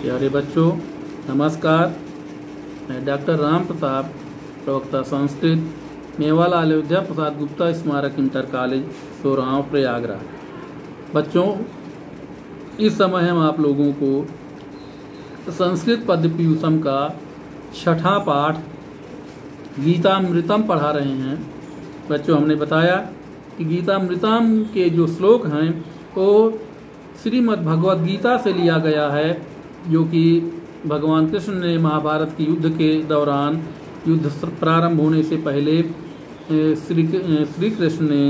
प्यारे बच्चों नमस्कार। मैं डॉक्टर राम प्रताप, प्रवक्ता संस्कृत, मेवाला अयोध्या प्रसाद गुप्ता स्मारक इंटर कॉलेज सोराव प्रयागराज। बच्चों, इस समय हम आप लोगों को संस्कृत पद्य पीयूषम का 6ठा पाठ गीतामृतम पढ़ा रहे हैं। बच्चों, हमने बताया कि गीतामृतम के जो श्लोक हैं वो श्रीमद् भगवद गीता से लिया गया है, जो कि भगवान कृष्ण ने महाभारत के युद्ध के दौरान युद्ध प्रारंभ होने से पहले श्री कृष्ण ने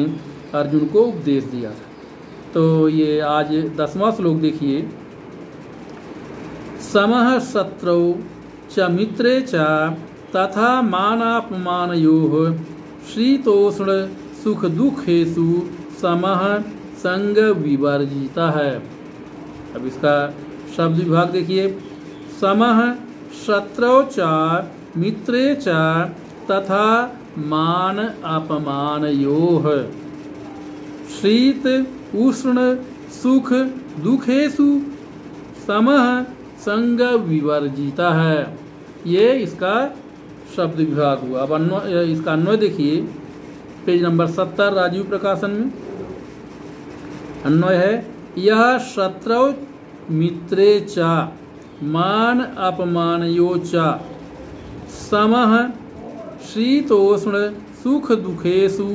अर्जुन को उपदेश दिया था। तो ये आज 10वां श्लोक देखिए। समः शत्रौ च मित्रे च तथा मानापमानयोः शीतोष्ण सुख दुखेषु समः संग विवर्जितः। अब इसका शब्द विभाग देखिए। समः शत्रौ च मित्रे च तथा मान अपमानयोः शीत उष्ण सुख दुखेषु समः संग विवर्जितः। ये इसका शब्द विभाग हुआ। अब इसका अन्वय देखिए, पेज नंबर 70 राजीव प्रकाशन में अन्वय है। यह शत्रौ मित्रे च मान अपमानयो च समः शीतोष्ण सुख दुखेषु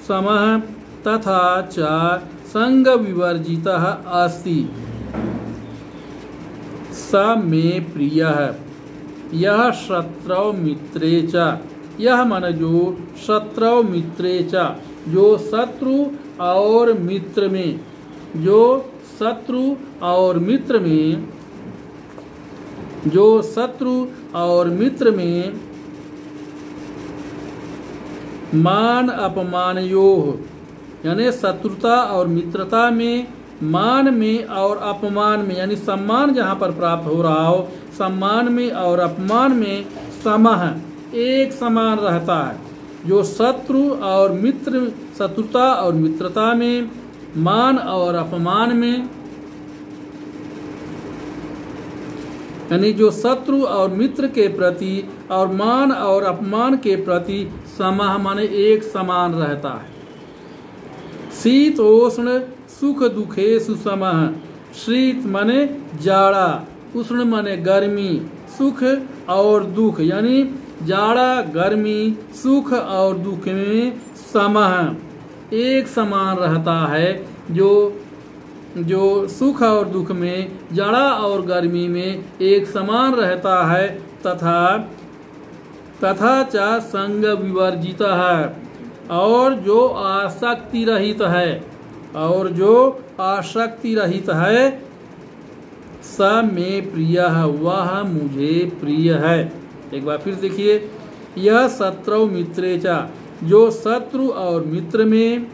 समः तथा च संग विवर्जितः अस्ति स मे प्रियः। यह शत्रौ मित्रे च, यह मन जो शत्रौ मित्रे च, जो शत्रु और मित्र में, जो शत्रु और मित्र में, जो शत्रु और मित्र में मान अपमानयोः, यानी शत्रुता और मित्रता में, मान में और अपमान में, यानी सम्मान जहाँ पर प्राप्त हो रहा हो, सम्मान में और अपमान में समः एक समान रहता है। जो शत्रु और मित्र, शत्रुता और मित्रता में, मान और अपमान में, यानी जो शत्रु और मित्र के प्रति और मान और अपमान के प्रति समः माने एक समान रहता है। शीतोष्ण सुख दुखेषु समः। शीत माने जाड़ा, उष्ण माने गर्मी, सुख और दुख यानी जाड़ा गर्मी सुख और दुख में समः एक समान रहता है। जो सुख और दुख में, जाड़ा और गर्मी में एक समान रहता है। तथा च संग विवर्जितः है, और जो आसक्ति रहित है, और जो आसक्ति रहित है स मे प्रियः, वह मुझे प्रिय है। एक बार फिर देखिए। यह शत्रौ मित्रे च, जो शत्रु और मित्र में,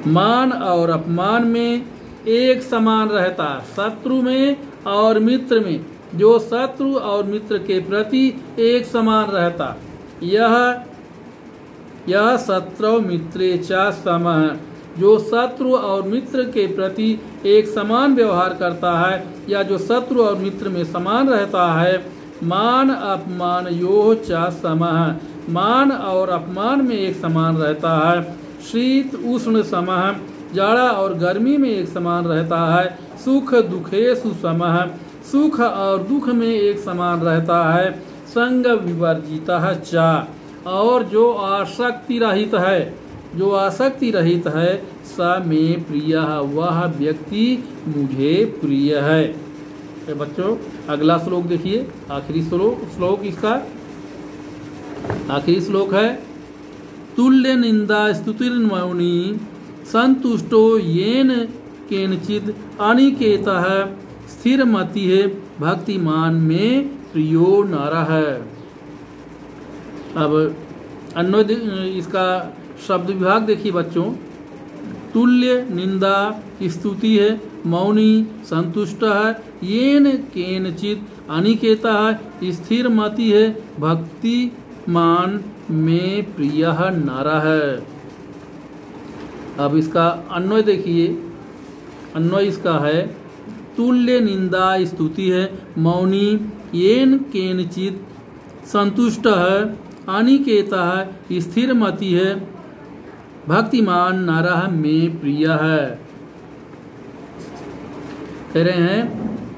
मान और अपमान में एक समान रहता है। शत्रु में और मित्र में, जो शत्रु और मित्र के प्रति एक समान रहता। यह शत्रौ मित्रे च समः, जो शत्रु और मित्र के प्रति एक समान व्यवहार करता है, या जो शत्रु और मित्र में समान रहता है। मान अपमान योः च समः, मान और अपमान में एक समान रहता है। शीत उष्ण समः, जाड़ा और गर्मी में एक समान रहता है। सुख दुखेषु समः, सुख और दुख में एक समान रहता है। संग विवर्जितः च, और जो आसक्ति रहित है, जो आसक्ति रहित है स मे प्रियः, वह व्यक्ति मुझे प्रिय है। तो बच्चों, अगला श्लोक देखिए। आखिरी श्लोक इसका आखिरी श्लोक है। तुल्य निंदा स्तुतिर्मौनी संतुष्टो येन केनचिद अनिकेतः स्थिरमतिः भक्तिमान में प्रियो नरः। अब अन्वय इसका शब्द विभाग देखिए बच्चों। तुल्य निंदा स्तुति है, मौनी संतुष्ट है, येन केनचित अनिकेतः स्थिर मति है, भक्तिमान में प्रियः नरः। अब इसका अन्वय देखिए। अन्वय इसका है तुल्य निंदा स्तुति है। मौनी येन केनचित संतुष्ट है। अनिकेतः स्थिर मति है। भक्तिमान नरः में प्रिय है। कह रहे हैं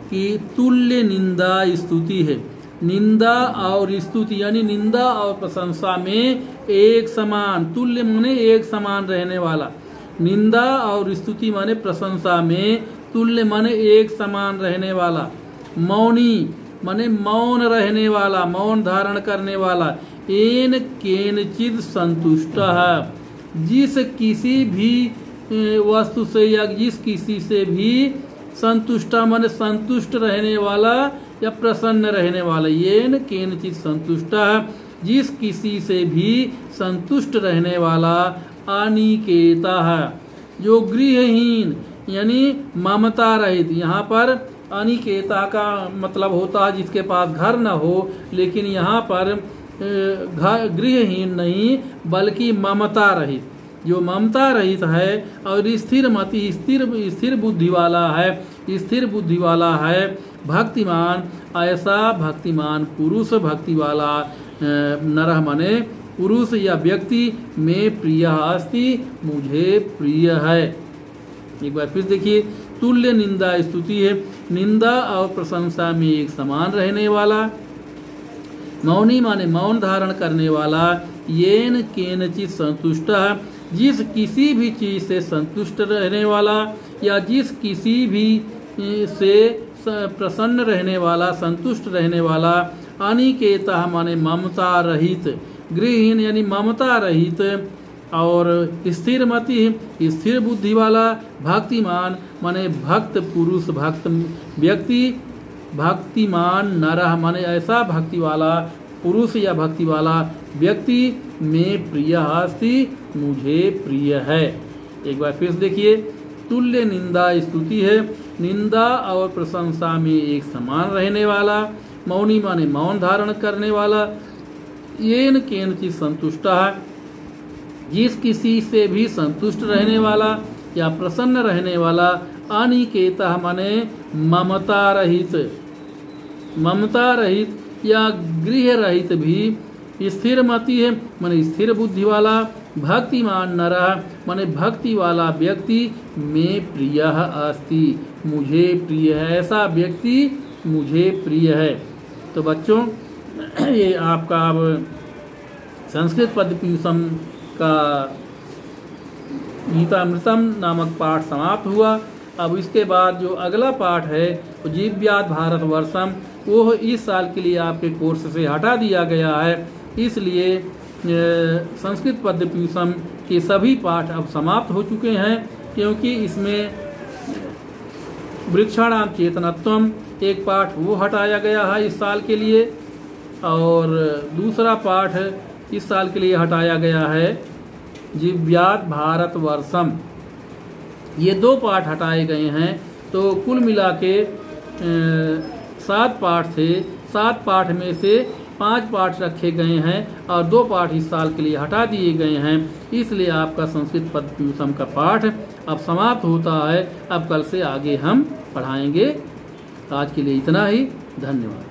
कि तुल्य निंदा स्तुति है। निंदा और स्तुति यानी निंदा और प्रशंसा में एक समान, तुल्य माने एक समान रहने वाला, निंदा और स्तुति माने प्रशंसा में तुल्य माने एक समान रहने वाला। मौनी माने मौन रहने वाला, मौन धारण करने वाला। एन केनचित संतुष्ट है। जिस किसी भी वस्तु से या जिस किसी से भी संतुष्ट माने संतुष्ट रहने वाला या प्रसन्न रहने वाला। येन केनचित संतुष्ट है। जिस किसी से भी संतुष्ट रहने वाला। अनिकेता है, जो गृहहीन यानी ममता रहित। यहाँ पर अनिकेता का मतलब होता है जिसके पास घर न हो, लेकिन यहाँ पर गृहहीन नहीं बल्कि ममता रहित, जो ममता रहित है और स्थिर मति स्थिर बुद्धि वाला है, स्थिर बुद्धि वाला है। भक्तिमान, ऐसा भक्तिमान पुरुष, भक्ति वाला नरः माने पुरुष या व्यक्ति में प्रिय अस्ति, मुझे प्रिय है। एक बार फिर देखिए, तुल्य निंदा स्तुति है। निंदा और प्रशंसा में एक समान रहने वाला। मौनी माने मौन धारण करने वाला। येन केनचित संतुष्ट है, जिस किसी भी चीज से संतुष्ट रहने वाला या जिस किसी भी से प्रसन्न रहने वाला, संतुष्ट रहने वाला। अनिकेता माने ममता रहित, गृहहीन यानी ममता रहित और स्थिर मति स्थिर बुद्धि वाला। भक्तिमान माने भक्त पुरुष, भक्त व्यक्ति। भक्तिमान नरः माने ऐसा भक्ति वाला पुरुष या भक्ति वाला व्यक्ति में प्रिय अस्ति, मुझे प्रिय है। एक बार फिर देखिए, तुल्य निंदा स्तुति है। निंदा और प्रशंसा में एक समान रहने वाला। मौनी माने मौन धारण करने वाला। येन केनचित संतुष्ट है, जिस किसी से भी संतुष्ट रहने वाला या प्रसन्न रहने वाला। अनिकेता माने ममता रहित, ममता रहित या गृह रहित भी। स्थिर मति है माने स्थिर बुद्धि वाला। भक्तिमान नरः माने भक्ति वाला व्यक्ति में प्रिय अस्ति, मुझे प्रिय है। ऐसा व्यक्ति मुझे प्रिय है। तो बच्चों, ये आपका अब संस्कृत पद्यपीयूषम का गीतामृतम नामक पाठ समाप्त हुआ। अब इसके बाद जो अगला पाठ है वो जीव्यात् भारतवर्षम, वो इस साल के लिए आपके कोर्स से हटा दिया गया है। इसलिए संस्कृत पद्यपीयूषम के सभी पाठ अब समाप्त हो चुके हैं, क्योंकि इसमें वृक्षाणाम चेतनत्वम एक पाठ वो हटाया गया है इस साल के लिए, और दूसरा पाठ इस साल के लिए हटाया गया है जीव्यात् भारतवर्षम। ये दो पाठ हटाए गए हैं। तो कुल मिला के 7 पाठ थे। 7 पाठ में से 5 पाठ रखे गए हैं और 2 पाठ इस साल के लिए हटा दिए गए हैं। इसलिए आपका संस्कृत पद्यपीयूषम का पाठ अब समाप्त होता है। अब कल से आगे हम पढ़ाएंगे। आज के लिए इतना ही। धन्यवाद।